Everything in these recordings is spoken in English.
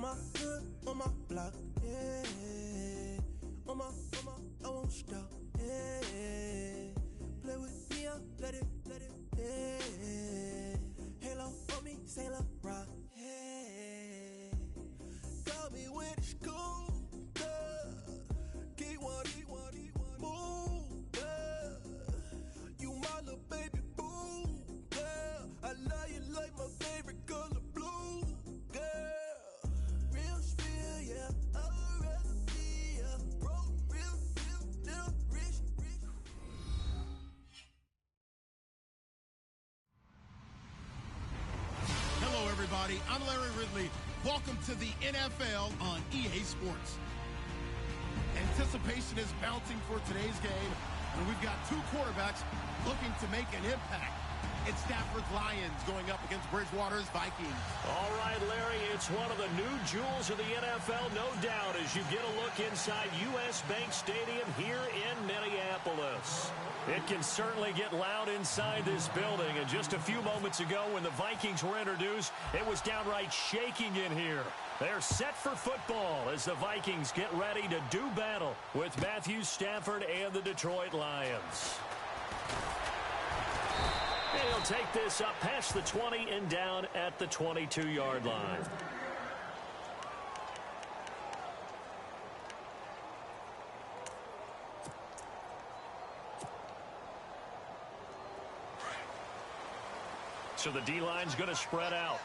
my hood, on my block, yeah. On my, I won't stop, yeah. Play with me, I'll let it, yeah. Halo on me, Sailor Rock, yeah. Got me when it's cool, keep one, move, you my little baby boo, girl. I love you like my favorite color blue, girl. Real spill, yeah, I'd rather be a broke, real, little rich. Hello, everybody. I'm Larry Ridley. Welcome to the NFL on EA Sports. Anticipation is mounting for today's game, and we've got two quarterbacks looking to make an impact. It's Stafford's Lions going up against Bridgewater's Vikings. All right, Larry, it's one of the new jewels of the NFL, no doubt, as you get a look inside U.S. Bank Stadium here in Minneapolis. It can certainly get loud inside this building, and just a few moments ago when the Vikings were introduced, it was downright shaking in here. They're set for football as the Vikings get ready to do battle with Matthew Stafford and the Detroit Lions. And he'll take this up past the 20 and down at the 22-yard line. So the D-line's going to spread out.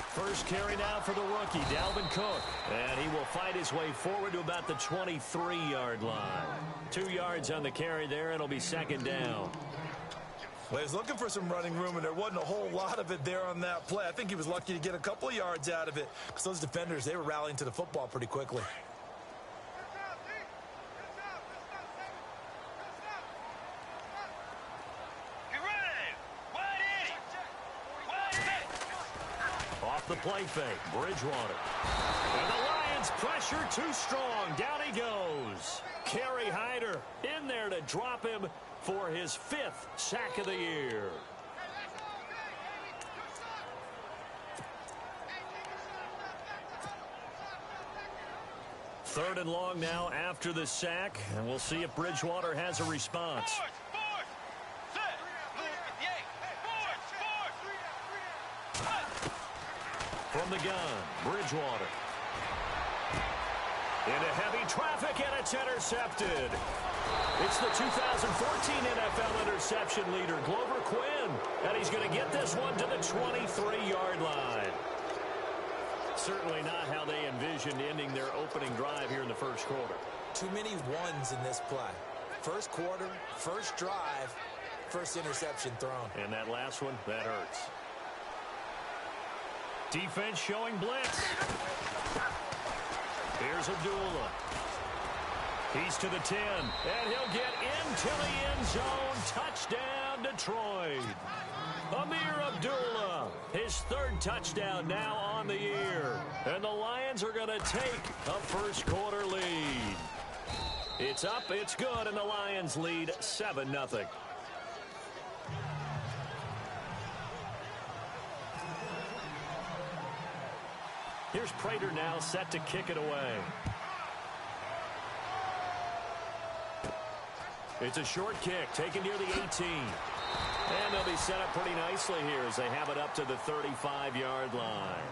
First carry now for the rookie, Dalvin Cook. And he will fight his way forward to about the 23-yard line. 2 yards on the carry there. It'll be second down. Well, he was looking for some running room, and there wasn't a whole lot of it there on that play. I think he was lucky to get a couple of yards out of it because those defenders, they were rallying to the football pretty quickly. The play fake, Bridgewater. And the Lions pressure too strong. Down he goes. Kerry Hyder in there to drop him for his 5th sack of the year. Third and long now after the sack, and we'll see if Bridgewater has a response. From the gun, Bridgewater. Into heavy traffic, and it's intercepted. It's the 2014 NFL interception leader, Glover Quinn. And he's going to get this one to the 23-yard line. Certainly not how they envisioned ending their opening drive here in the first quarter. Too many ones in this play. First quarter, first drive, first interception thrown. And that last one, that hurts. Defense showing blitz. Here's Abdullah. He's to the 10, and he'll get into the end zone. Touchdown, Detroit. Amir Abdullah, his 3rd touchdown now on the year. And the Lions are going to take a first quarter lead. It's up, it's good, and the Lions lead 7-0. Here's Prater now set to kick it away. It's a short kick taken near the 18. And they'll be set up pretty nicely here as they have it up to the 35-yard line.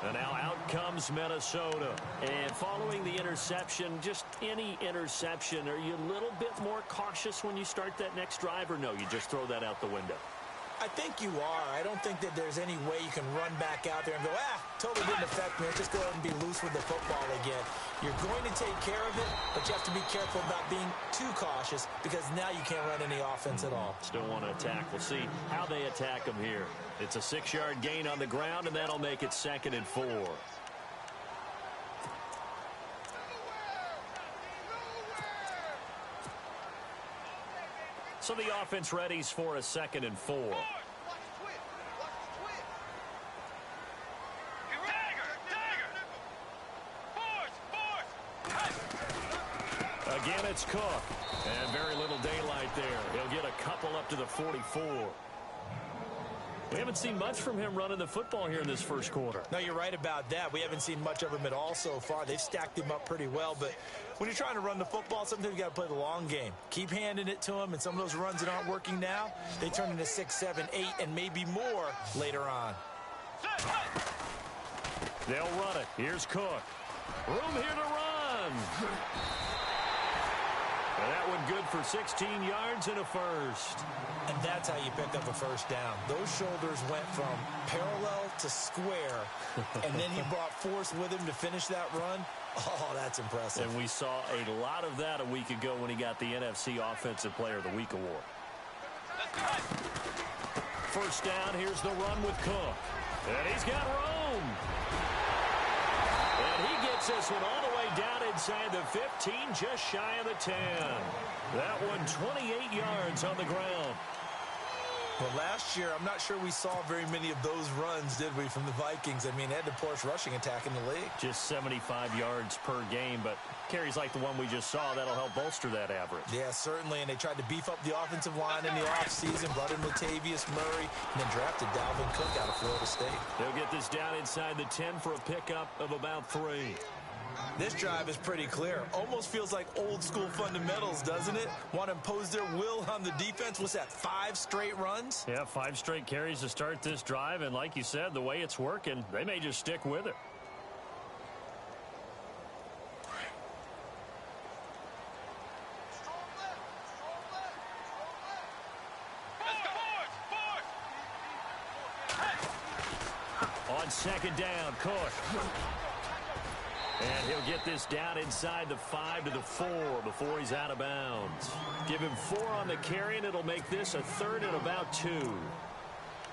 And now out comes Minnesota. And following the interception, just any interception, are you a little bit more cautious when you start that next drive, or no, you just throw that out the window? I think you are. I don't think that there's any way you can run back out there and go, totally didn't affect me. Just go ahead and be loose with the football again. You're going to take care of it, but you have to be careful about being too cautious because now you can't run any offense at all. Still want to attack. We'll see how they attack them here. It's a 6-yard gain on the ground, and that'll make it 2nd and 4. So the offense readies for a 2nd and 4. Again, it's Cook. And very little daylight there. He'll get a couple up to the 44. We haven't seen much from him running the football here in this first quarter. No, you're right about that. We haven't seen much of him at all so far. They've stacked him up pretty well, but when you're trying to run the football, sometimes you got to play the long game. Keep handing it to him, and some of those runs that aren't working now, they turn into 6, 7, 8, and maybe more later on. They'll run it. Here's Cook. Room here to run. And that one good for 16 yards and a first. And that's how you pick up a first down. Those shoulders went from parallel to square, and then he brought force with him to finish that run. Oh, that's impressive. And we saw a lot of that a week ago when he got the NFC Offensive Player of the Week award. First down, here's the run with Cook. And he's got room. And he gets this one all the way down inside the 15, just shy of the 10. That one 28 yards on the ground. Well, last year, I'm not sure we saw very many of those runs, did we, from the Vikings? I mean, they had the poorest rushing attack in the league. Just 75 yards per game, but carries like the one we just saw, that'll help bolster that average. Yeah, certainly, and they tried to beef up the offensive line in the offseason, brought in Latavius Murray, and then drafted Dalvin Cook out of Florida State. They'll get this down inside the 10 for a pickup of about 3. This drive is pretty clear. Almost feels like old school fundamentals, doesn't it? Want to impose their will on the defense. What's that, 5 straight runs? Yeah, 5 straight carries to start this drive, and like you said, the way it's working, they may just stick with it. On second down, Cook. And he'll get this down inside the 5 to the 4 before he's out of bounds. Give him 4 on the carry, and it'll make this a 3rd and about 2.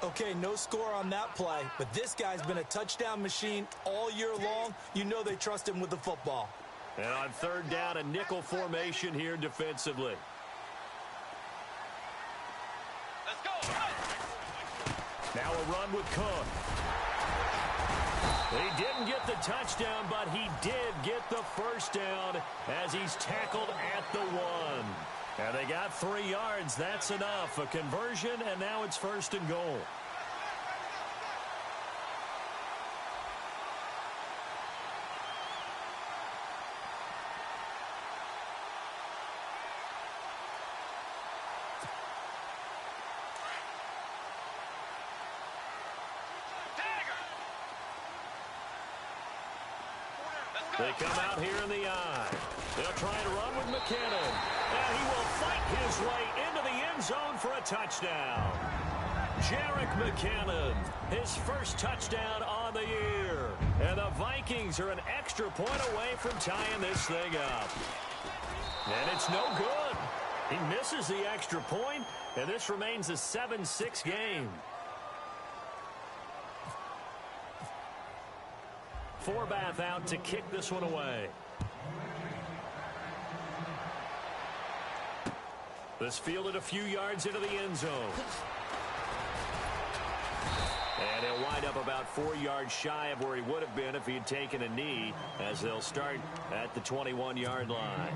Okay, no score on that play, but this guy's been a touchdown machine all year long. You know they trust him with the football. And on 3rd down, a nickel formation here defensively. Let's go. Now a run with Cook. He didn't get the touchdown, but he did get the first down as he's tackled at the 1. And they got 3 yards. That's enough. A conversion, and now it's 1st and goal. They come out here in the eye. They'll try to run with McKinnon. And he will fight his way into the end zone for a touchdown. Jerick McKinnon, his first touchdown on the year. And the Vikings are an extra point away from tying this thing up. And it's no good. He misses the extra point, and this remains a 7-6 game. Forbath out to kick this one away. This fielded a few yards into the end zone. And he'll wind up about 4 yards shy of where he would have been if he had taken a knee, as they'll start at the 21-yard line.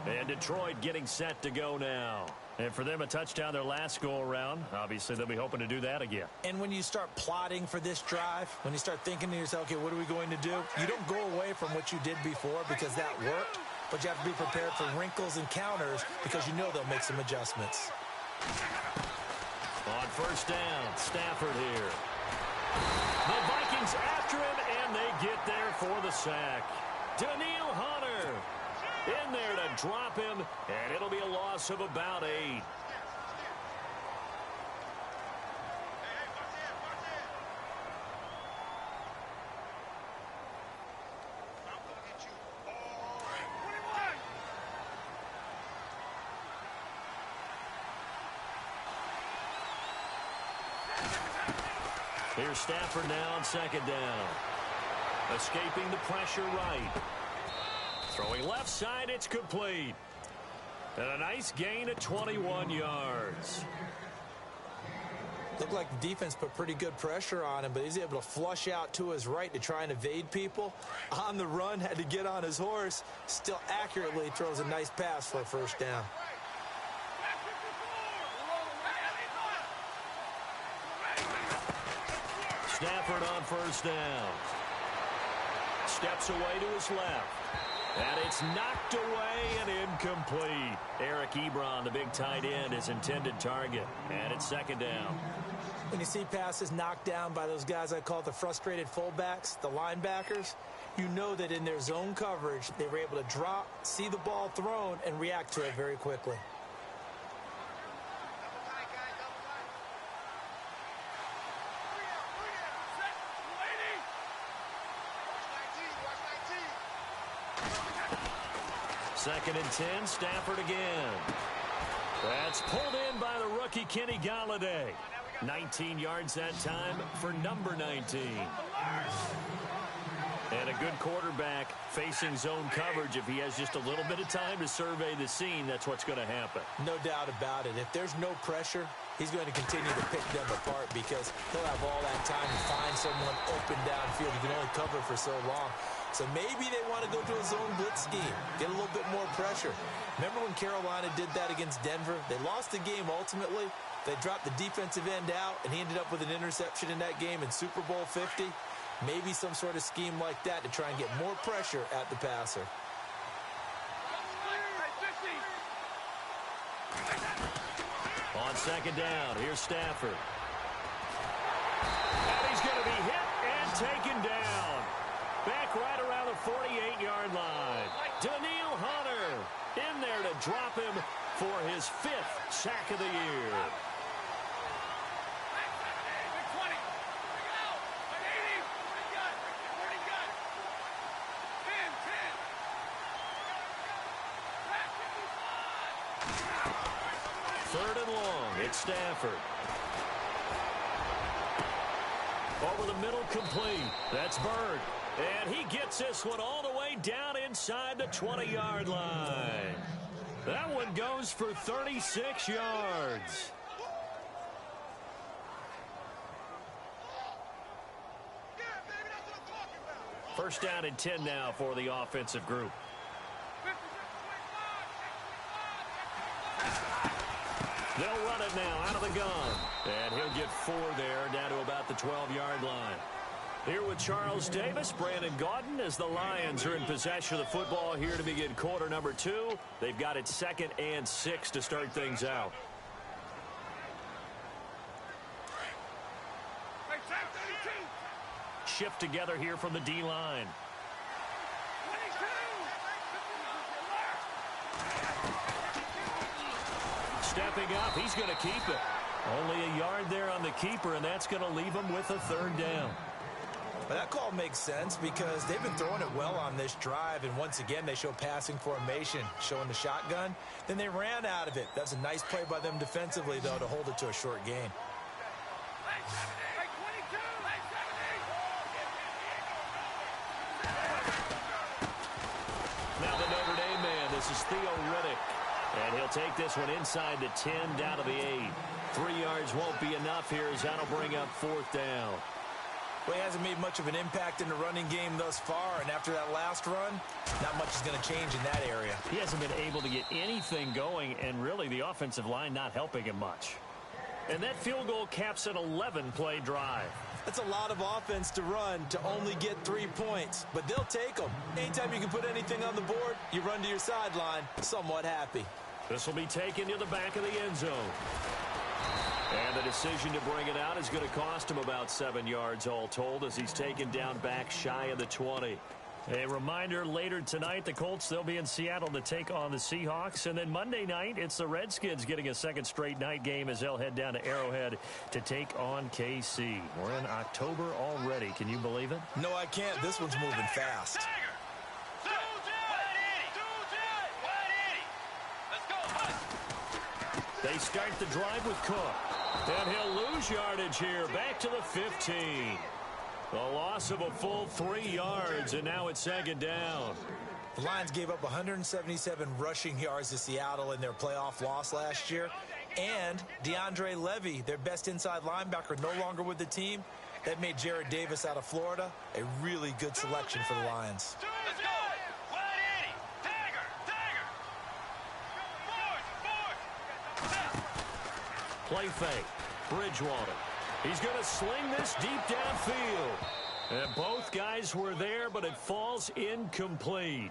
And Detroit getting set to go now. And for them, a touchdown their last go-around. Obviously, they'll be hoping to do that again. And when you start plotting for this drive, when you start thinking to yourself, okay, what are we going to do? You don't go away from what you did before because that worked, but you have to be prepared for wrinkles and counters because you know they'll make some adjustments. On first down, Stafford here. The Vikings after him, and they get there for the sack. Daniil Hunter in there to drop him, and it'll be a loss of about 8. Here's Stafford now on second down. Escaping the pressure right. Throwing left side, it's complete. And a nice gain of 21 yards. Looked like the defense put pretty good pressure on him, but he's able to flush out to his right to try and evade people. On the run, had to get on his horse. Still accurately throws a nice pass for a first down. Stafford on first down. Steps away to his left. And it's knocked away and incomplete. Eric Ebron, the big tight end, his intended target. And it's second down. When you see passes knocked down by those guys I call the frustrated fullbacks, the linebackers, you know that in their zone coverage, they were able to drop, see the ball thrown, and react to it very quickly. Second and 10, Stafford again. That's pulled in by the rookie Kenny Galladay. 19 yards that time for number 19. And a good quarterback facing zone coverage. If he has just a little bit of time to survey the scene, that's what's going to happen. No doubt about it. If there's no pressure, he's going to continue to pick them apart because he'll have all that time to find someone open downfield. He can only cover for so long. So maybe they want to go to a zone blitz scheme, get a little bit more pressure. Remember when Carolina did that against Denver? They lost the game ultimately. They dropped the defensive end out, and he ended up with an interception in that game in Super Bowl 50. Maybe some sort of scheme like that to try and get more pressure at the passer. On second down, here's Stafford. And he's going to be hit and taken down. Back right around the 48-yard line. Daniil Hunter in there to drop him for his 5th sack of the year. Third and long, it's Stafford. Over the middle, complete. That's Bird. And he gets this one all the way down inside the 20-yard line. That one goes for 36 yards. First down and 10 now for the offensive group. They'll run it now out of the gun. And he'll get 4 there, down to about the 12-yard line. Here with Charles Davis, Brandon Gaudin, as the Lions are in possession of the football here to begin quarter number 2. They've got it 2nd and 6 to start things out. Shift together here from the D-line. Stepping up, he's going to keep it. Only a yard there on the keeper, and that's going to leave him with a 3rd down. Well, that call makes sense because they've been throwing it well on this drive, and once again they show passing formation, showing the shotgun. Then they ran out of it. That's a nice play by them defensively, though, to hold it to a short gain. Now the Notre Dame man, this is Theo Riddick. And he'll take this one inside the 10, down to the 8. 3 yards won't be enough here as that'll bring up 4th down. Well, he hasn't made much of an impact in the running game thus far, and after that last run, not much is going to change in that area. He hasn't been able to get anything going, and really the offensive line not helping him much. And that field goal caps an 11-play drive. That's a lot of offense to run to only get 3 points, but they'll take them. Anytime you can put anything on the board, you run to your sideline somewhat happy. This will be taken to the back of the end zone. And the decision to bring it out is going to cost him about 7 yards all told as he's taken down back shy of the 20. A reminder, later tonight, the Colts, they'll be in Seattle to take on the Seahawks. And then Monday night, it's the Redskins getting a 2nd straight night game as they'll head down to Arrowhead to take on KC. We're in October already. Can you believe it? No, I can't. This one's moving fast. They start the drive with Cook. And he'll lose yardage here, back to the 15. The loss of a full 3 yards, and now it's 2nd down. The Lions gave up 177 rushing yards to Seattle in their playoff loss last year. And DeAndre Levy, their best inside linebacker, no longer with the team. That made Jared Davis out of Florida a really good selection for the Lions. Let's go! Play fake. Bridgewater. He's going to sling this deep downfield. And both guys were there, but it falls incomplete.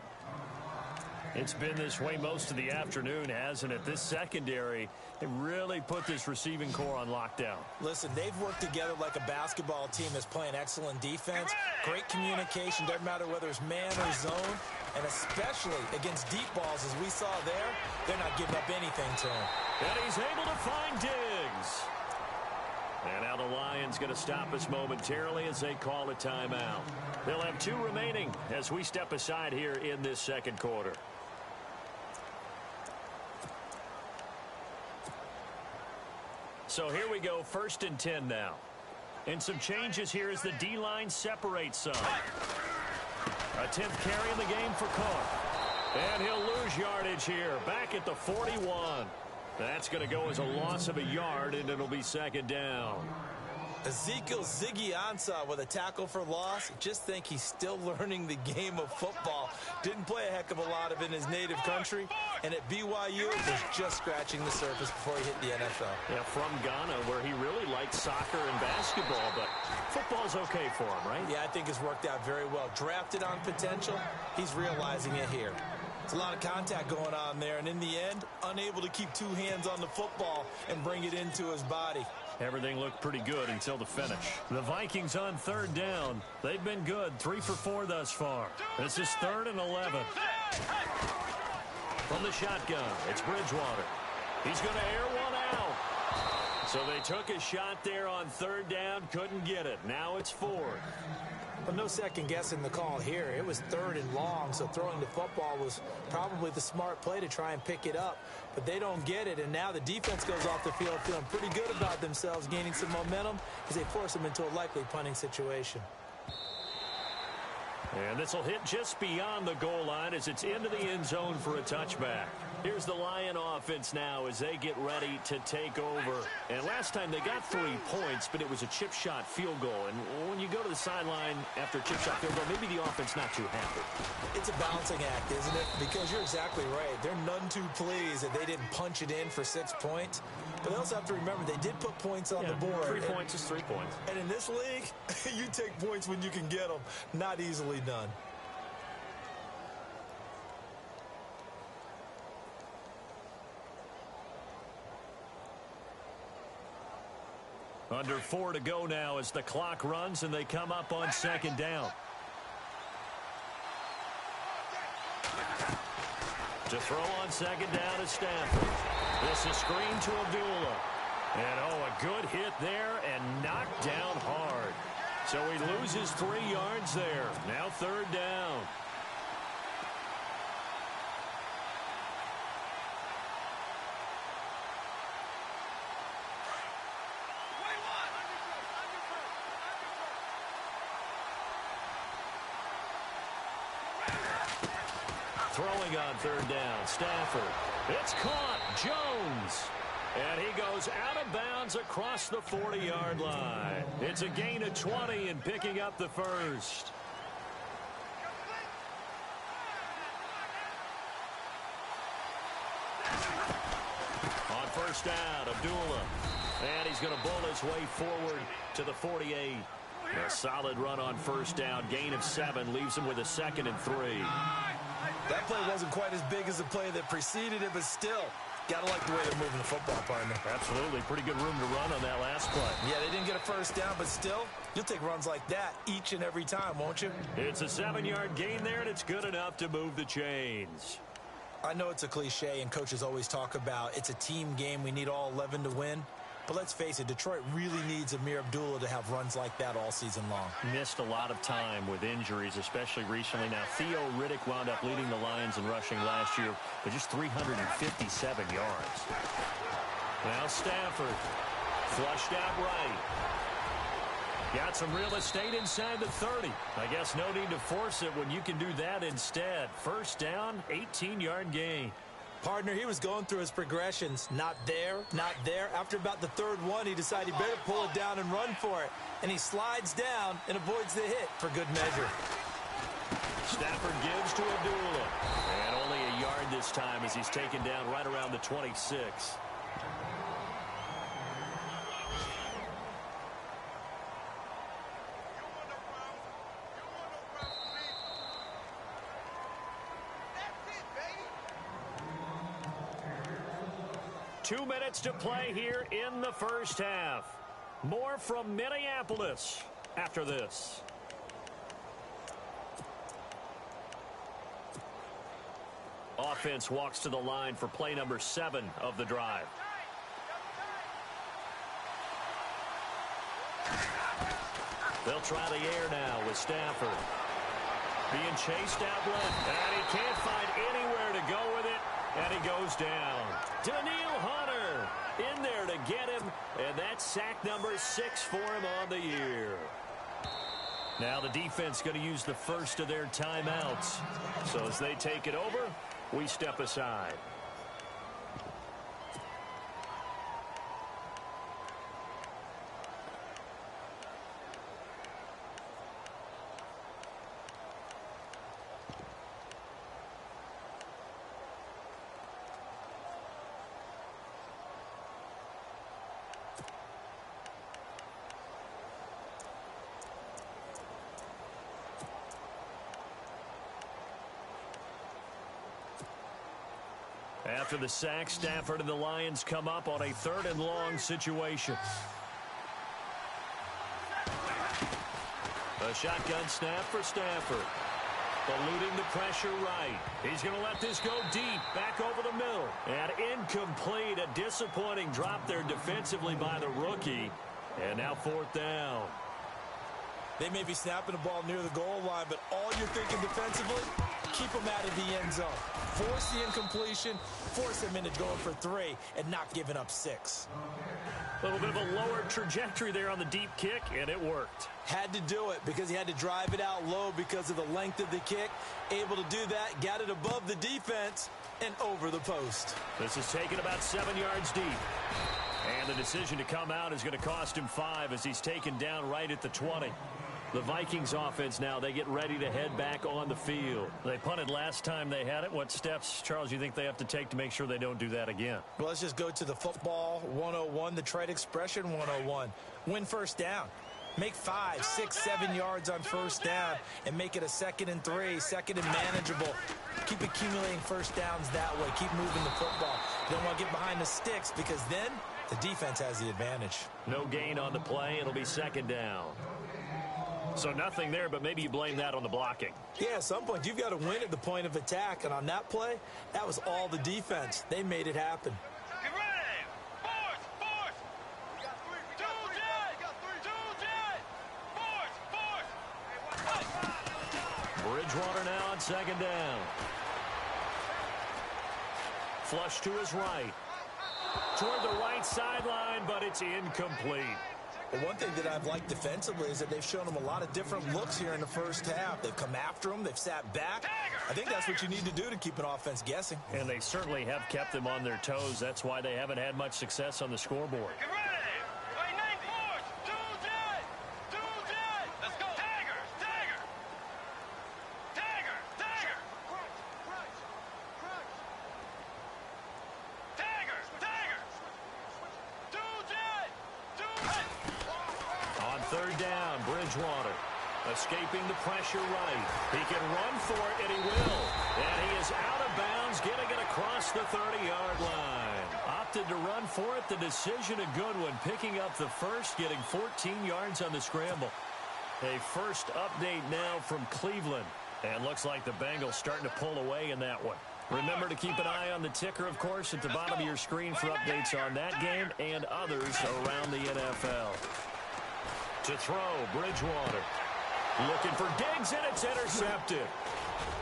It's been this way most of the afternoon, hasn't it? This secondary, they really put this receiving core on lockdown. Listen, they've worked together like a basketball team that's playing excellent defense. Great communication, doesn't matter whether it's man or zone. And especially against deep balls, as we saw there, they're not giving up anything to him. And he's able to find Diggs. And now the Lions going to stop us momentarily as they call a timeout. They'll have 2 remaining as we step aside here in this second quarter. So here we go, 1st and 10 now. And some changes here as the D-line separates some. A 10th carry in the game for Cook. And he'll lose yardage here, back at the 41. That's going to go as a loss of a yard, and it'll be 2nd down. Ezekiel Ziggy Ansah with a tackle for loss. Just think he's still learning the game of football. Didn't play a heck of a lot of it in his native country. And at BYU, was just scratching the surface before he hit the NFL. Yeah, from Ghana, where he really likes soccer and basketball, but football's okay for him, right? Yeah, I think it's worked out very well. Drafted on potential, he's realizing it here. It's a lot of contact going on there, and in the end, unable to keep 2 hands on the football and bring it into his body. Everything looked pretty good until the finish. The Vikings on 3rd down. They've been good, 3 for 4 thus far. This is 3rd and 11. From the shotgun, it's Bridgewater. He's going to air one out. So they took a shot there on 3rd down, couldn't get it. Now it's 4th. But no second guessing the call here. It was 3rd and long, so throwing the football was probably the smart play to try and pick it up. But they don't get it, and now the defense goes off the field feeling pretty good about themselves, gaining some momentum as they force them into a likely punting situation. And this will hit just beyond the goal line as it's into the end zone for a touchback. Here's the Lion offense now as they get ready to take over. And last time they got 3 points, but it was a chip shot field goal. And when you go to the sideline after a chip shot field goal, maybe the offense not too happy. It's a balancing act, isn't it? Because you're exactly right. They're none too pleased that they didn't punch it in for 6 points. But they also have to remember they did put points on the board. 3 points is 3 points. And in this league, you take points when you can get them. Not easily done. Under 4 to go now as the clock runs and they come up on 2nd down. To throw on 2nd down is Stafford. This is screen to Abdullah. And a good hit there and knocked down hard. So he loses 3 yards there. Now 3rd down. Throwing on 3rd down, Stafford. It's caught, Jones. And he goes out of bounds across the 40-yard line. It's a gain of 20 and picking up the first. On 1st down, Abdullah. And he's going to bowl his way forward to the 48. A solid run on 1st down. Gain of 7 leaves him with a 2nd and 3. That play wasn't quite as big as the play that preceded it, but still, got to like the way they're moving the football, partner. Absolutely. Pretty good room to run on that last play. Yeah, they didn't get a 1st down, but still, you'll take runs like that each and every time, won't you? It's a 7-yard gain there, and it's good enough to move the chains. I know it's a cliche, and coaches always talk about it's a team game. We need all 11 to win. But let's face it, Detroit really needs Amir Abdullah to have runs like that all season long. Missed a lot of time with injuries, especially recently. Now, Theo Riddick wound up leading the Lions in rushing last year with just 357 yards. Now Stafford, flushed out right. Got some real estate inside the 30. I guess no need to force it when you can do that instead. 1st down, 18-yard gain. Partner, he was going through his progressions. Not there, not there. After about the 3rd one, he decided he better pull it down and run for it. And he slides down and avoids the hit for good measure. Stafford gives to Abdullah. And only a yard this time as he's taken down right around the 26. 2 minutes to play here in the first half. More from Minneapolis after this. Offense walks to the line for play number 7 of the drive. They'll try the air now with Stafford. Being chased out left, and he can't find anywhere to go with it, and he goes down. Daniil Hunter in there to get him, and that's sack number 6 for him on the year. Now the defense going to use the first of their timeouts. So as they take it over, we step aside. After the sack, Stafford and the Lions come up on a 3rd and long situation. A shotgun snap for Stafford. Eluding the pressure right. He's going to let this go deep, back over the middle. And incomplete, a disappointing drop there defensively by the rookie. And now 4th down. They may be snapping the ball near the goal line, but all you're thinking defensively, keep them out of the end zone. Force the incompletion, force them into going for 3, and not giving up 6. A little bit of a lower trajectory there on the deep kick, and it worked. Had to do it because he had to drive it out low because of the length of the kick. Able to do that, got it above the defense, and over the post. This is taken about 7 yards deep. And the decision to come out is going to cost him 5 as he's taken down right at the 20. The Vikings offense now, they get ready to head back on the field. They punted last time they had it. What steps, Charles, you think they have to take to make sure they don't do that again? Well, let's just go to the football 101, the trade expression 101. Win first down. Make 5, 6, 7 yards on first down and make it a 2nd and 3, 2nd and manageable. Keep accumulating first downs that way. Keep moving the football. You don't want to get behind the sticks because then the defense has the advantage. No gain on the play. It'll be 2nd down. So nothing there, but maybe you blame that on the blocking. Yeah, at some point, you've got to win at the point of attack. And on that play, that was all the defense. They made it happen. Get ready! Force! We got 3. We got 3. Force! Bridgewater now on 2nd down. Flush to his right. Toward the right sideline, but it's incomplete. Well, one thing that I've liked defensively is that they've shown them a lot of different looks here in the first half. They've come after them. They've sat back. I think that's what you need to do to keep an offense guessing. And they certainly have kept them on their toes. That's why they haven't had much success on the scoreboard. Get ready! Play 9 force! 2 jet! 2 jet! Let's go! Tiger! Tiger! Tiger! Tiger! Crunch! Tiger! Tiger! 2 jet! 2 jet! On 3rd down, Bridgewater escaping the pressure right. He can run for it, and he will. And he is out of bounds, getting it across the 30-yard line. Opted to run for it. The decision a good one, picking up the first, getting 14 yards on the scramble. A first update now from Cleveland. And looks like the Bengals starting to pull away in that one. Remember to keep an eye on the ticker, of course, at the bottom of your screen for updates on that game and others around the NFL. To throw, Bridgewater. Looking for Diggs, and it's intercepted.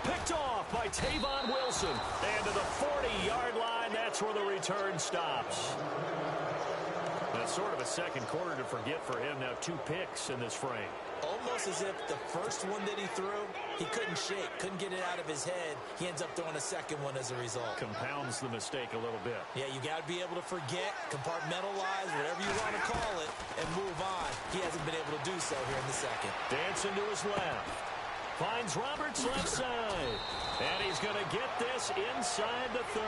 Picked off by Tavon Wilson. And to the 40-yard line, that's where the return stops. That's sort of a second quarter to forget for him. Now 2 picks in this frame. Almost as if the first one that he threw, he couldn't shake, couldn't get it out of his head. He ends up throwing a second one as a result. Compounds the mistake a little bit. Yeah, you got to be able to forget, compartmentalize, whatever you want to call it, and move on. He hasn't been able to do so here in the second. Dancing to his left. Finds Roberts left side. And he's going to get this inside the 30.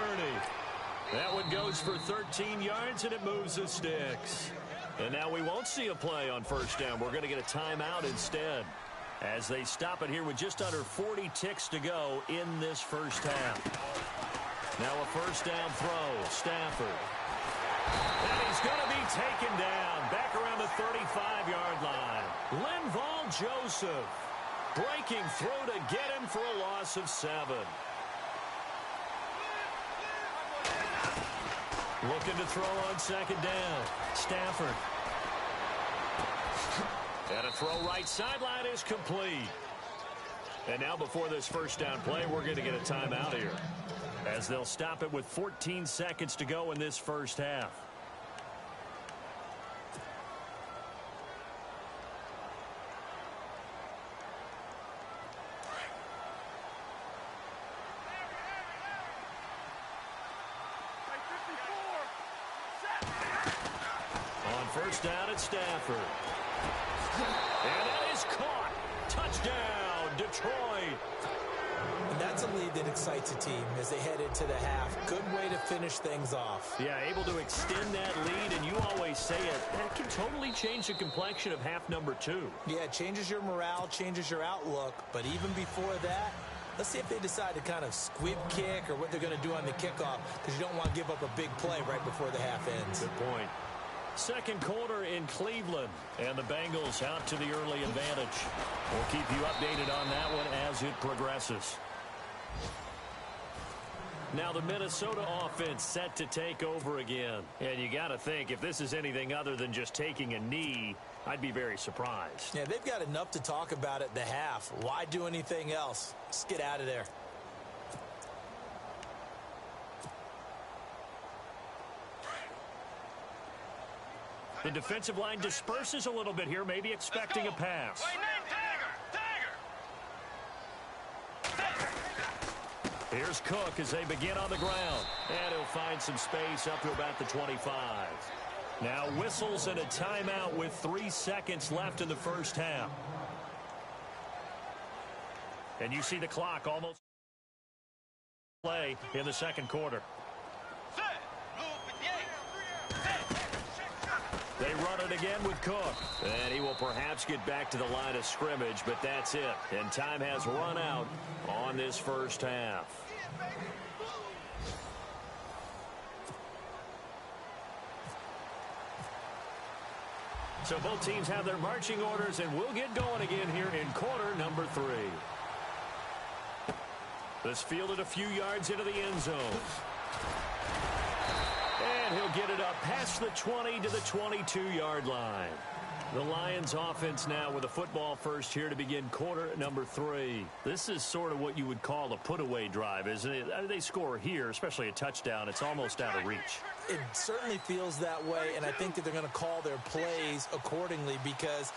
That one goes for 13 yards, and it moves the sticks. And now we won't see a play on first down. We're going to get a timeout instead as they stop it here with just under 40 ticks to go in this first half. Now a first down throw. Stafford taken down back around the 35-yard line. Linval Joseph breaking through to get him for a loss of 7. Looking to throw on second down. Stafford. And a throw right sideline is complete. And now before this first down play, we're going to get a timeout here, as they'll stop it with 14 seconds to go in this first half. On first down, it's Stafford. And that is caught. Touchdown, Detroit. And that's a lead that excites a team as they head into the half. Good way to finish things off. Yeah, able to extend that lead, and you always say it, that can totally change the complexion of half number 2. Yeah, it changes your morale, changes your outlook. But even before that, let's see if they decide to kind of squib kick or what they're going to do on the kickoff, because you don't want to give up a big play right before the half ends. Good point. Second quarter in Cleveland, and the Bengals out to the early advantage. We'll keep you updated on that one as it progresses. Now the Minnesota offense set to take over again. And you got to think, if this is anything other than just taking a knee, I'd be very surprised. Yeah, they've got enough to talk about at the half. Why do anything else? Let's get out of there. The defensive line disperses a little bit here, maybe expecting a pass. Here's Cook as they begin on the ground. And he'll find some space up to about the 25. Now whistles and a timeout with 3 seconds left in the first half. And you see the clock almost play in the second quarter. They run it again with Cook. And he will perhaps get back to the line of scrimmage, but that's it. And time has run out on this first half. So both teams have their marching orders, and we'll get going again here in quarter number 3. This fielded a few yards into the end zone. And he'll get it up past the 20 to the 22-yard line. The Lions offense now with a football first here to begin quarter number 3. This is sort of what you would call a put-away drive, isn't it? I mean, they score here, especially a touchdown. It's almost out of reach. It certainly feels that way, and I think that they're going to call their plays accordingly, because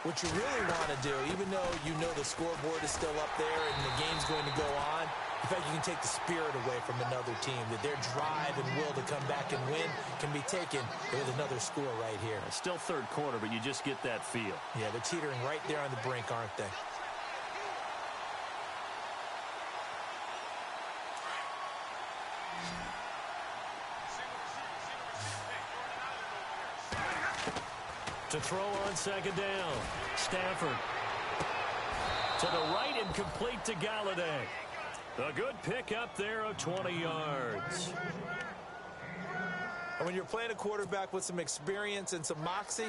what you really want to do, even though you know the scoreboard is still up there and the game's going to go on, in fact, you can take the spirit away from another team, that their drive and will to come back and win can be taken with another score right here. It's still third quarter, but you just get that feel. Yeah, they're teetering right there on the brink, aren't they? To throw on second down, Stafford. To the right and complete to Galladay. A good pick up there of 20 yards. And when you're playing a quarterback with some experience and some moxie,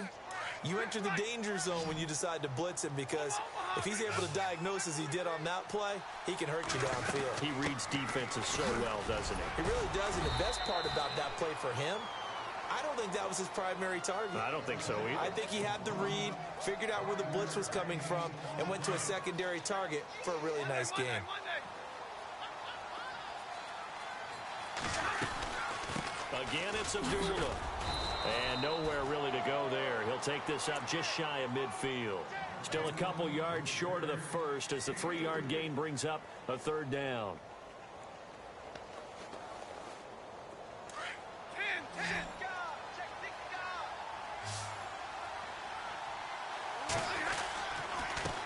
you enter the danger zone when you decide to blitz him, because if he's able to diagnose as he did on that play, he can hurt you downfield. He reads defenses so well, doesn't he? He really does, and the best part about that play for him, I don't think that was his primary target. I don't think so either. I think he had the read, figured out where the blitz was coming from, and went to a secondary target for a really nice game. Again, it's Abdullah. And nowhere really to go there. He'll take this up just shy of midfield. Still a couple yards short of the first as the 3-yard gain brings up a third down.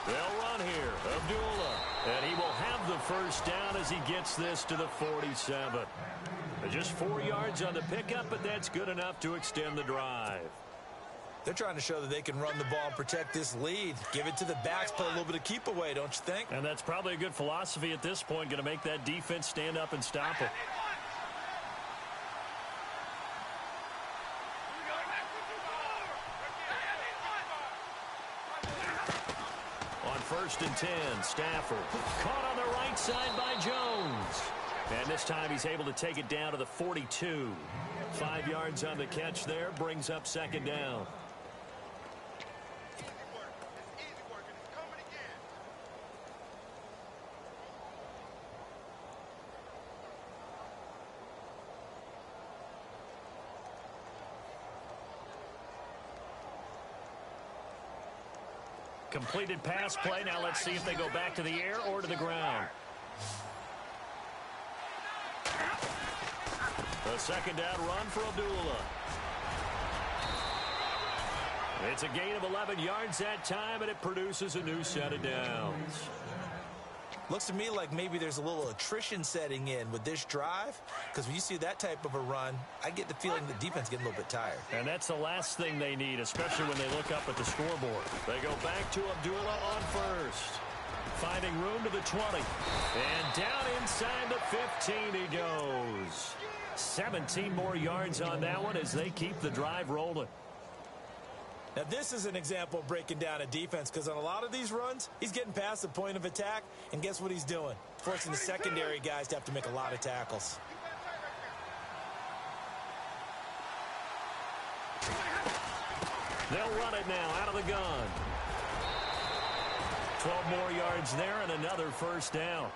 They'll run here. Abdullah. And he will have the first down as he gets this to the 47. Just 4 yards on the pickup, but that's good enough to extend the drive. They're trying to show that they can run the ball and protect this lead. Give it to the backs, play a little bit of keep away, don't you think? And that's probably a good philosophy at this point, going to make that defense stand up and stop it. First and 10, Stafford. Caught on the right side by Jones. And this time he's able to take it down to the 42. 5 yards on the catch there, brings up second down. Completed pass play. Now let's see if they go back to the air or to the ground. The second down run for Abdullah. It's a gain of 11 yards that time, and it produces a new set of downs. Looks to me like maybe there's a little attrition setting in with this drive, because when you see that type of a run, I get the feeling the defense getting a little bit tired. And that's the last thing they need, especially when they look up at the scoreboard. They go back to Abdullah on first. Finding room to the 20. And down inside the 15 he goes. 17 more yards on that one as they keep the drive rolling. Now, this is an example of breaking down a defense, because on a lot of these runs, he's getting past the point of attack, and guess what he's doing? Forcing the secondary guys to have to make a lot of tackles. They'll run it now out of the gun. 12 more yards there and another first down.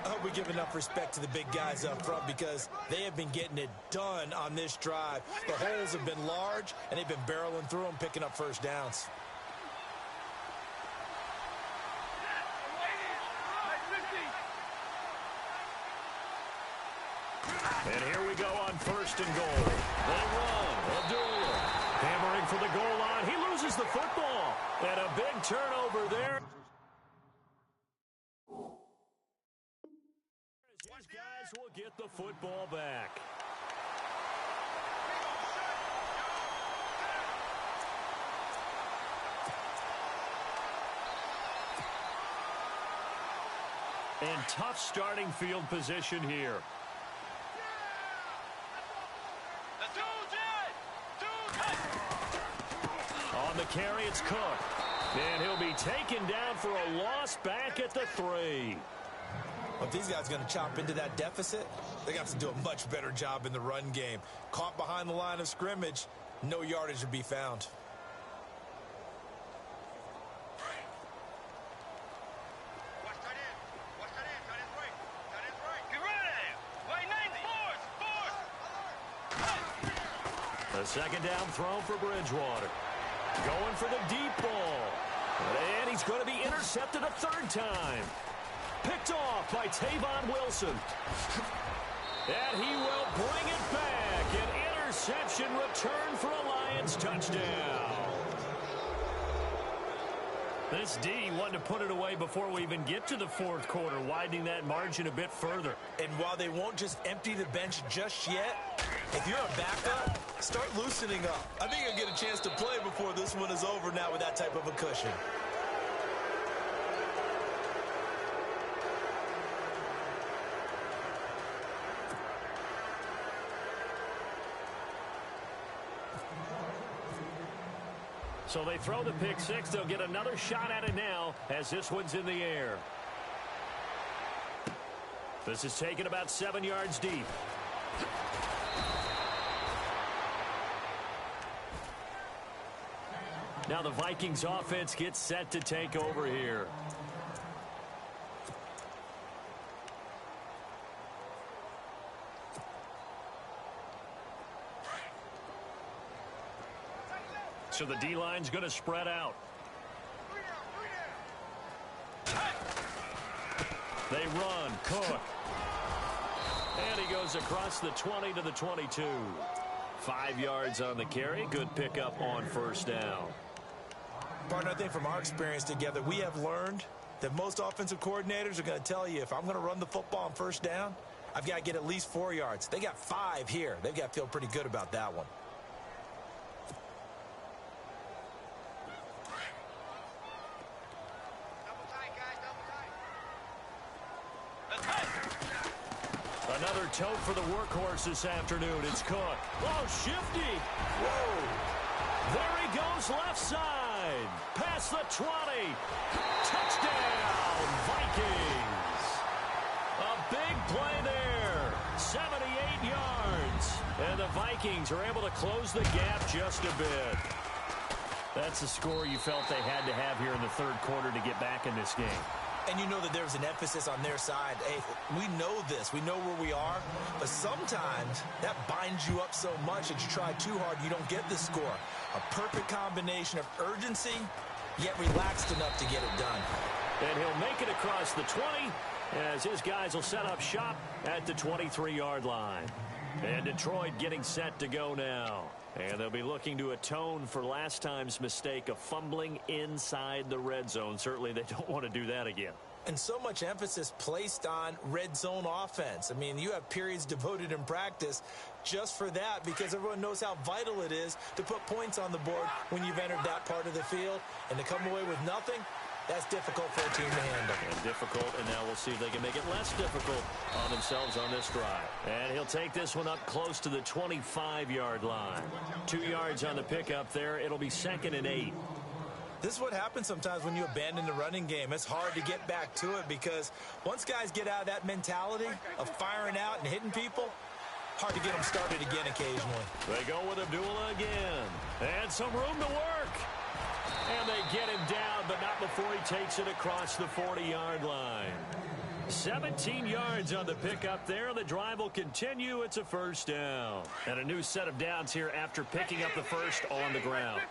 I hope we give enough respect to the big guys up front, because they have been getting it done on this drive. The holes have been large, and they've been barreling through them, picking up first downs. And here we go on first and goal. They run. Abdullah hammering for the goal line. He loses the football. And a big turnover there. These guys will get the football back. And tough starting field position here. On the carry, it's Cook. And he'll be taken down for a loss back at the 3. If these guys are going to chop into that deficit, they got to do a much better job in the run game. Caught behind the line of scrimmage, no yardage to be found. The second down throw for Bridgewater. Going for the deep ball. And he's going to be intercepted a third time. Picked off by Tavon Wilson. And he will bring it back. An interception return for a Lions touchdown. This D wanted to put it away before we even get to the fourth quarter, widening that margin a bit further. And while they won't just empty the bench just yet, if you're a backup, start loosening up. I think you'll get a chance to play before this one is over now with that type of a cushion. So they throw the pick six. They'll get another shot at it now as this one's in the air. This is taken about 7 yards deep. Now the Vikings offense gets set to take over here. So the D-line's going to spread out. They run. Cook. And he goes across the 20 to the 22. 5 yards on the carry. Good pickup on first down. Partner, I think from our experience together, we have learned that most offensive coordinators are going to tell you, if I'm going to run the football on first down, I've got to get at least 4 yards. They got 5 here. They've got to feel pretty good about that one. Another tote for the workhorse this afternoon. It's Cook. Oh, shifty. Whoa. There he goes left side. side. Past the 20. Touchdown, Vikings. A big play there. 78 yards. And the Vikings are able to close the gap just a bit. That's the score you felt they had to have here in the third quarter to get back in this game. And you know that there's an emphasis on their side. Hey, we know this. We know where we are. But sometimes that binds you up so much that you try too hard, you don't get the score. A perfect combination of urgency, yet relaxed enough to get it done. And he'll make it across the 20 as his guys will set up shop at the 23-yard line. And Detroit getting set to go now. And they'll be looking to atone for last time's mistake of fumbling inside the red zone. Certainly they don't want to do that again. And so much emphasis placed on red zone offense. I mean, you have periods devoted in practice just for that because everyone knows how vital it is to put points on the board when you've entered that part of the field. And to come away with nothing, that's difficult for a team to handle. And difficult, and now we'll see if they can make it less difficult on themselves on this drive. And he'll take this one up close to the 25-yard line. 2 yards on the pickup there. It'll be 2nd and 8. This is what happens sometimes when you abandon the running game. It's hard to get back to it because once guys get out of that mentality of firing out and hitting people, hard to get them started again occasionally. They go with Abdullah again. And some room to work. And they get him down, but not before he takes it across the 40-yard line. 17 yards on the pickup there. The drive will continue. It's a first down. And a new set of downs here after picking up the first on the ground.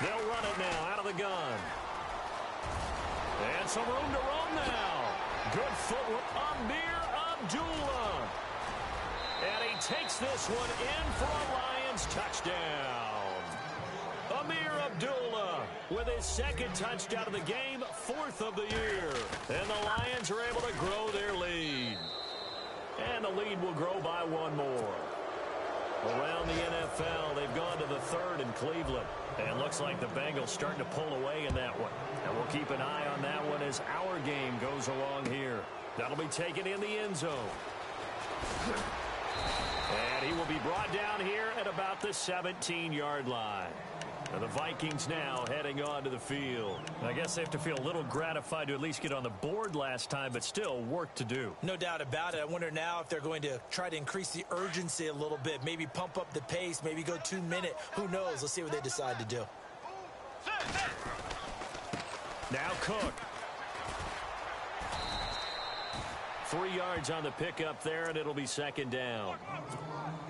They'll run it now out of the gun. And some room to roam now. Good footwork. Amir Abdullah. And he takes this one in for a Lions touchdown. Amir Abdullah with his 2nd touchdown of the game, 4th of the year. And the Lions are able to grow their lead. And the lead will grow by 1 more. Around the NFL, they've gone to the 3rd in Cleveland. And it looks like the Bengals starting to pull away in that one. And we'll keep an eye on that one as our game goes along here. That'll be taken in the end zone. And he will be brought down here at about the 17-yard line. And the Vikings now heading onto the field. I guess they have to feel a little gratified to at least get on the board last time, but still work to do. No doubt about it. I wonder now if they're going to try to increase the urgency a little bit, maybe pump up the pace, maybe go 2-minute. Who knows? Let's see what they decide to do. Now Cook. 3 yards on the pickup there, and it'll be 2nd down.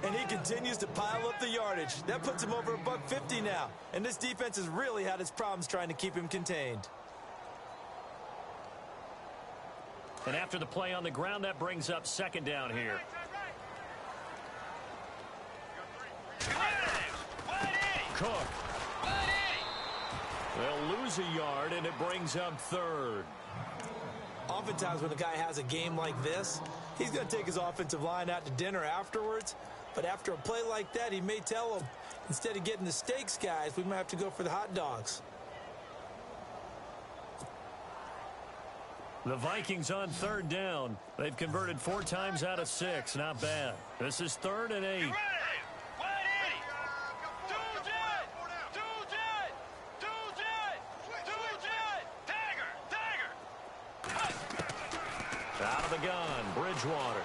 And he continues to pile up the yardage. That puts him over $150 now. And this defense has really had its problems trying to keep him contained. And after the play on the ground, that brings up 2nd down here. Cook. They'll lose a yard, and it brings up 3rd. Oftentimes when a guy has a game like this, he's going to take his offensive line out to dinner afterwards. But after a play like that, he may tell them, instead of getting the steaks, guys, we might have to go for the hot dogs. The Vikings on 3rd down. They've converted 4 times out of 6. Not bad. This is 3rd and 8. Out of the gun, Bridgewater.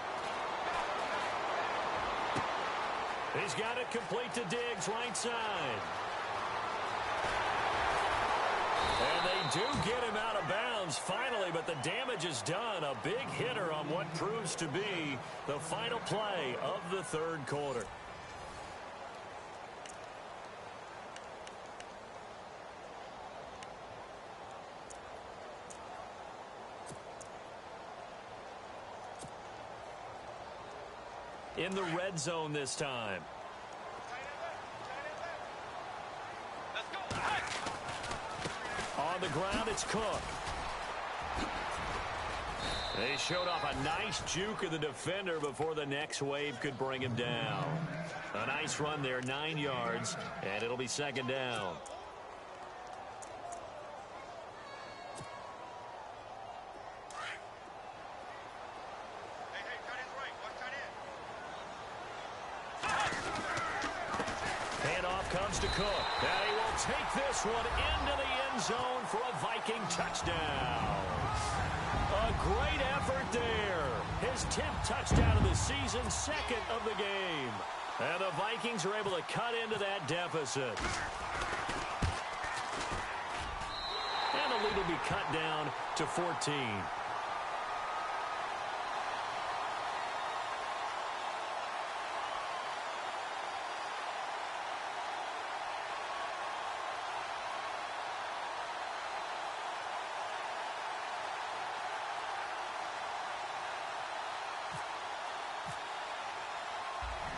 He's got it complete to Diggs, right side. And they do get him out of bounds finally, but the damage is done. A big hitter on what proves to be the final play of the 3rd quarter. In the red zone this time. On the ground, it's Cook. They showed off a nice juke of the defender before the next wave could bring him down. A nice run there, 9 yards, and it'll be 2nd down. Cook. And he will take this one into the end zone for a Viking touchdown. A great effort there. His 10th touchdown of the season, second of the game. And the Vikings are able to cut into that deficit. And the lead will be cut down to 14.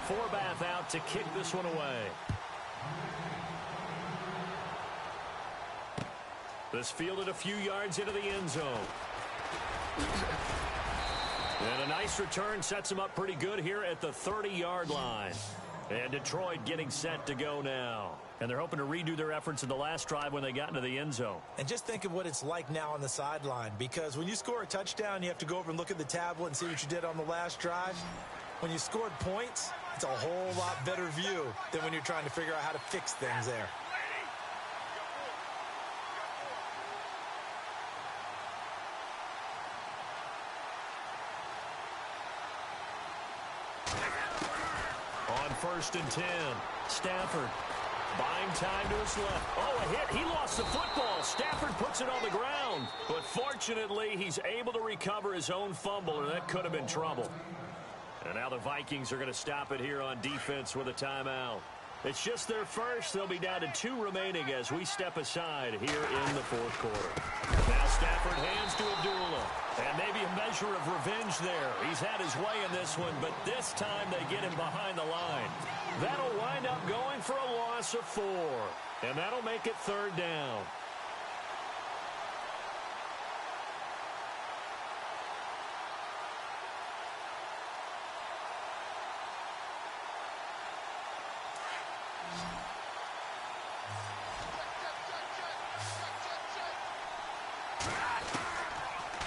Forbath out to kick this one away. This fielded a few yards into the end zone. And a nice return sets him up pretty good here at the 30-yard line. And Detroit getting set to go now. And they're hoping to redo their efforts in the last drive when they got into the end zone. And just think of what it's like now on the sideline. Because when you score a touchdown, you have to go over and look at the tablet and see what you did on the last drive. When you scored points, it's a whole lot better view than when you're trying to figure out how to fix things there. On 1st and 10, Stafford buying time to his left. Oh, a hit. He lost the football. Stafford puts it on the ground. But fortunately, he's able to recover his own fumble, or that could have been trouble. And now the Vikings are going to stop it here on defense with a timeout. It's just their first. They'll be down to 2 remaining as we step aside here in the 4th quarter. Now Stafford hands to Abdullah. And maybe a measure of revenge there. He's had his way in this one, but this time they get him behind the line. That'll wind up going for a loss of 4. And that'll make it 3rd down.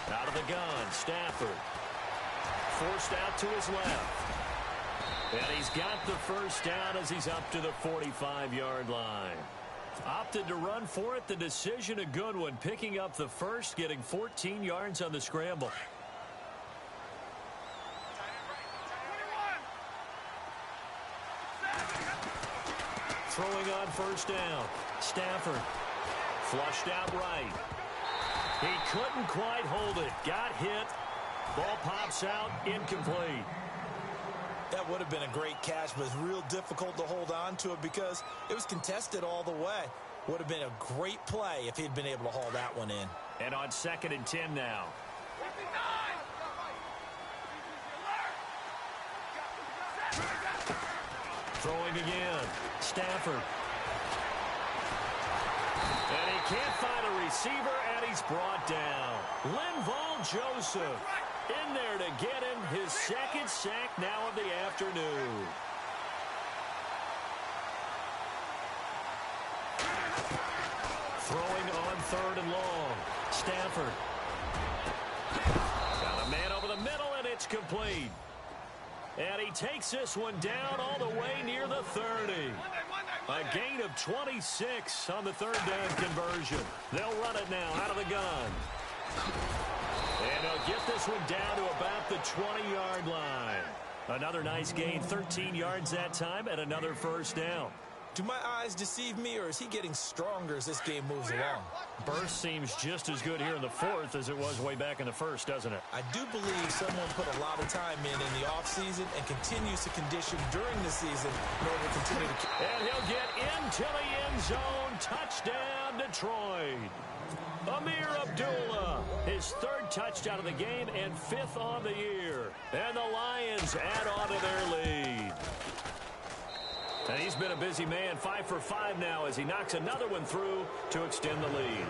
Out of the gun, Stafford. Forced out to his left. And he's got the first down as he's up to the 45-yard line. Opted to run for it. The decision a good one. Picking up the first, getting 14 yards on the scramble. Throwing on 1st down. Stafford. Flushed out right. He couldn't quite hold it. Got hit. Ball pops out. Incomplete. That would have been a great catch, but it's real difficult to hold on to it because it was contested all the way. Would have been a great play if he'd been able to haul that one in. And on 2nd and 10 now. Throwing again. Stafford. And he can't find a receiver, and he's brought down. Linval Joseph in there to get him his 2nd sack now of the afternoon. Throwing on 3rd and long. Stafford. Got a man over the middle, and it's complete. And he takes this one down all the way near the 30. A gain of 26 on the 3rd down conversion. They'll run it now out of the gun. And they'll get this one down to about the 20-yard line. Another nice gain, 13 yards that time, and another first down. Do my eyes deceive me, or is he getting stronger as this game moves along? Burst seems just as good here in the 4th as it was way back in the 1st, doesn't it? I do believe someone put a lot of time in the offseason and continues to condition during the season in order to continue to... And he'll get into the end zone. Touchdown, Detroit. Amir Abdullah, his 3rd touchdown of the game and 5th on the year. And the Lions add on to their lead. And he's been a busy man, 5 for 5 now as he knocks another one through to extend the lead.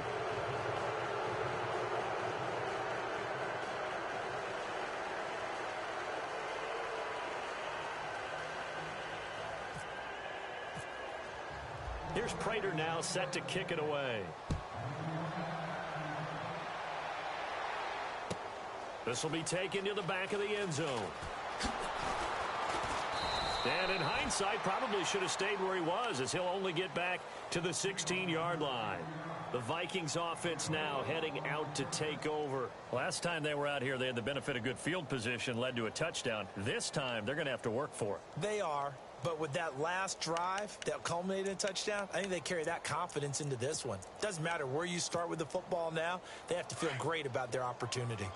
Here's Prater now set to kick it away. This will be taken to the back of the end zone. And in hindsight, probably should have stayed where he was, as he'll only get back to the 16-yard line. The Vikings offense now heading out to take over. Last time they were out here, they had the benefit of good field position, led to a touchdown. This time, they're going to have to work for it. They are, but with that last drive that culminated in a touchdown, I think they carry that confidence into this one. Doesn't matter where you start with the football now, they have to feel great about their opportunity.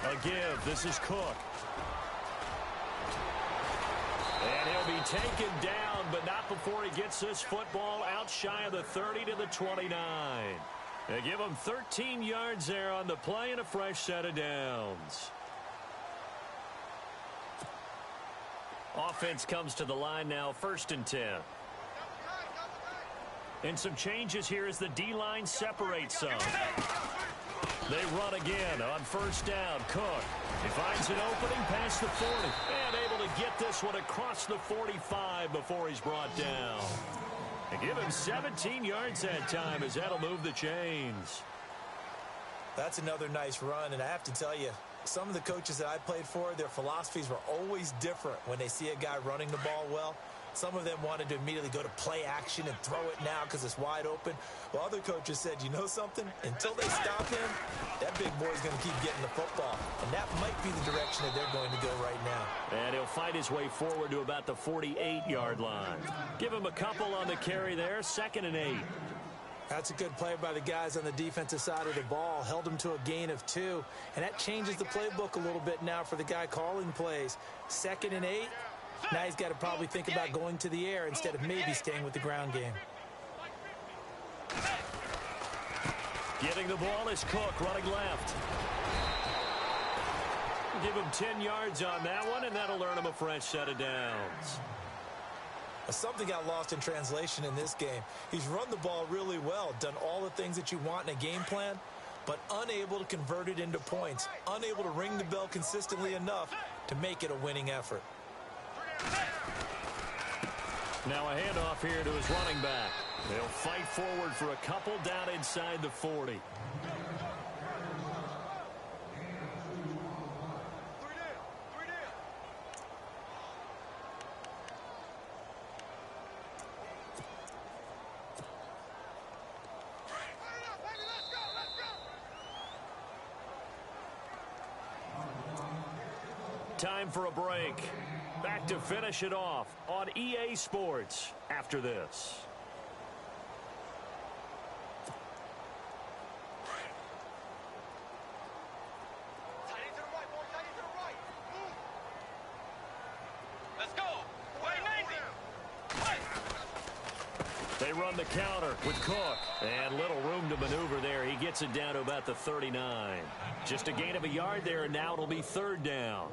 A give. This is Cook. And he'll be taken down, but not before he gets this football out shy of the 30 to the 29. They give him 13 yards there on the play and a fresh set of downs. Offense comes to the line now, 1st and 10. And some changes here as the D-line separates some. They run again on 1st down. Cook. He finds an opening past the 40. And able to get this one across the 45 before he's brought down. And give him 17 yards that time as that'll move the chains. That's another nice run, and I have to tell you, some of the coaches that I played for, their philosophies were always different when they see a guy running the ball well. Some of them wanted to immediately go to play action and throw it now because it's wide open. While other coaches said, you know something? Until they stop him, that big boy's going to keep getting the football. And that might be the direction that they're going to go right now. And he'll fight his way forward to about the 48-yard line. Give him a couple on the carry there, 2nd and 8. That's a good play by the guys on the defensive side of the ball. Held him to a gain of 2. And that changes the playbook a little bit now for the guy calling plays. 2nd and 8. Now he's got to probably think about going to the air instead of maybe staying with the ground game. Getting the ball is Cook, running left. Give him 10 yards on that one, and that'll earn him a fresh set of downs. Something got lost in translation in this game. He's run the ball really well, done all the things that you want in a game plan, but unable to convert it into points, unable to ring the bell consistently enough to make it a winning effort. Now a handoff here to his running back. They'll fight forward for a couple down inside the 40. Time for a break. Back to finish it off on EA Sports after this. Let's go. They run the counter with Cook. And little room to maneuver there. He gets it down to about the 39. Just a gain of a yard there, and now it'll be 3rd down.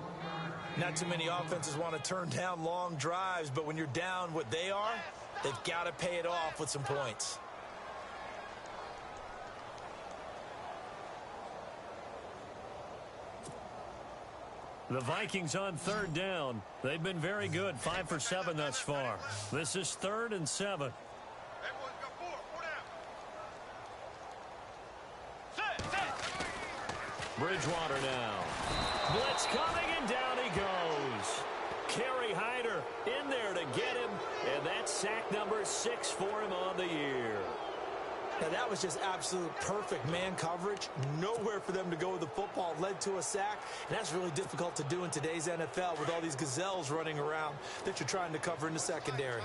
Not too many offenses want to turn down long drives, but when you're down what they are, they've got to pay it off with some points. The Vikings on 3rd down. They've been very good, 5 for 7 thus far. This is 3rd and 7. Bridgewater now. Blitz coming, and down he goes. Kerry Hyder in there to get him, and that's sack number 6 for him on the year. Now that was just absolute perfect man coverage. Nowhere for them to go with the football. Led to a sack, and that's really difficult to do in today's NFL with all these gazelles running around that you're trying to cover in the secondary.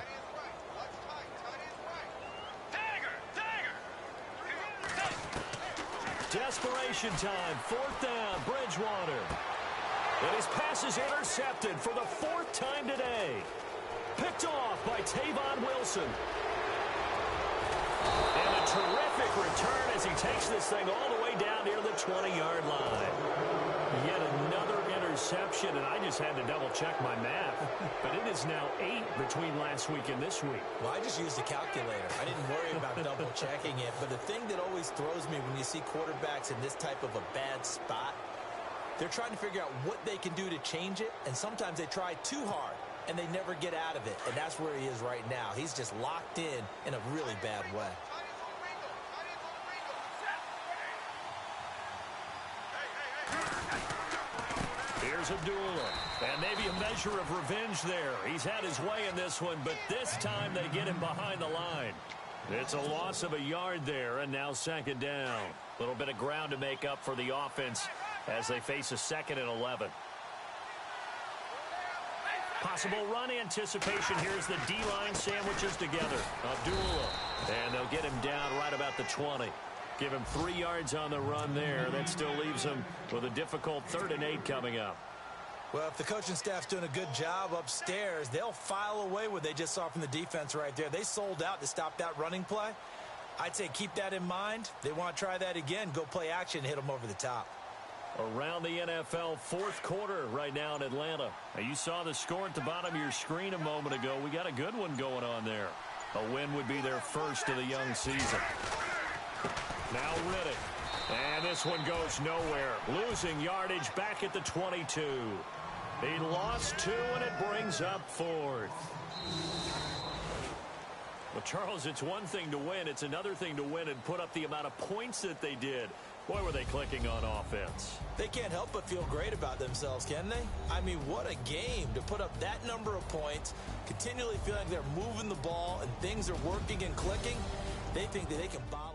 Desperation time, 4th down, Bridgewater. And his pass is intercepted for the 4th time today. Picked off by Tavon Wilson. And a terrific return as he takes this thing all the way down near the 20-yard line. Yet another interception, and I just had to double-check my math. But it is now 8 between last week and this week. Well, I just used a calculator. I didn't worry about double-checking it. But the thing that always throws me when you see quarterbacks in this type of a bad spot, they're trying to figure out what they can do to change it, and sometimes they try too hard, and they never get out of it. And that's where he is right now. He's just locked in a really bad way. Here's Abdullah. And maybe a measure of revenge there. He's had his way in this one, but this time they get him behind the line. It's a loss of a yard there, and now second down. A little bit of ground to make up for the offense as they face a 2nd and 11. Possible run anticipation. Here's the D-line sandwiches together. Abdullah. And they'll get him down right about the 20. Give him 3 yards on the run there. That still leaves him with a difficult 3rd and 8 coming up. Well, if the coaching staff's doing a good job upstairs, they'll file away what they just saw from the defense right there. They sold out to stop that running play. I'd say keep that in mind. They want to try that again. Go play action, hit them over the top. Around the NFL, 4th quarter right now in Atlanta. Now, you saw the score at the bottom of your screen a moment ago. We got a good one going on there. A win would be their first of the young season. Now Riddick. And this one goes nowhere. Losing yardage back at the 22. He lost 2, and it brings up 4th. Well, Charles, it's one thing to win. It's another thing to win and put up the amount of points that they did. Boy, were they clicking on offense. They can't help but feel great about themselves, can they? I mean, what a game to put up that number of points, continually feeling like they're moving the ball and things are working and clicking. They think that they can bomb.